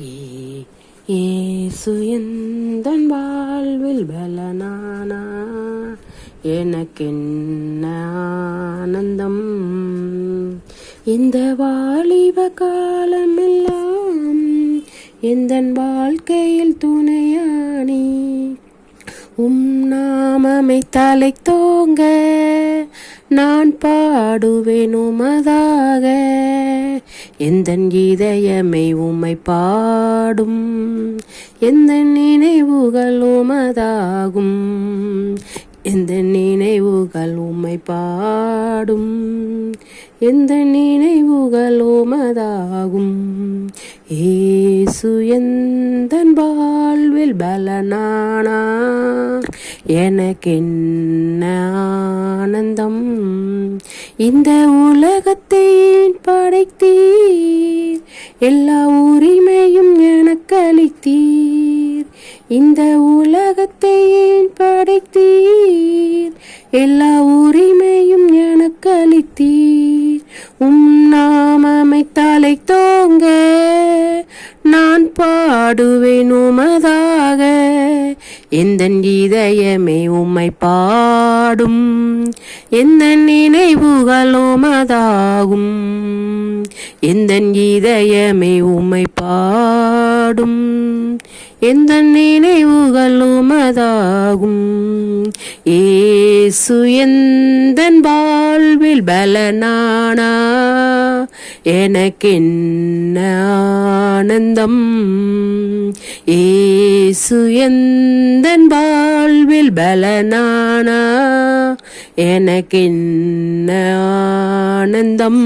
இயேசு எந்தன் வாழ்வில் பலனானா, எனக்கென்ன ஆனந்தம். இந்த வாலிப காலமெல்லாம் எந்தன் வாழ்க்கையில் துணையானி, நாமமை தலை தோங்க நான் பாடுவேன் உமதாக. எந்தன் இதயமை உம்மை பாடும், எந்த நினைவுகள் உமதாகும். எந்த நினைவுகள் உம்மை பாடும், எந்த நினைவுகள் உமதாகும். இயேசு எந்தன் வாழ்வில் பலனானா, எனக்கென்ன ஆனந்தம். இந்த உலகத்தை படைத்தீர், எல்லா உரிமையும் எனக்கு அளித்தீர். இந்த உலகத்தை படைத்தீர், எல்லா உரிமையும் எனக்கு அளித்தீர். நாமமை தலை தோங்க நான் பாடுவேன் உமதாக. எந்தன் இதயமே உம்மை பாடும், எந்த நினைவுகள் உமதாகும். எந்தன் இதயமே உம்மை பாடும், எந்த நினைவுகள் உமதாகும். இயேசு எந்தன் வாழ்வில் பலனானா, எனக்கென்ன ஆனந்தம். இயேசு எந்தன் வாழ்வில் பலனானா, எனக்கென்ன ஆனந்தம்.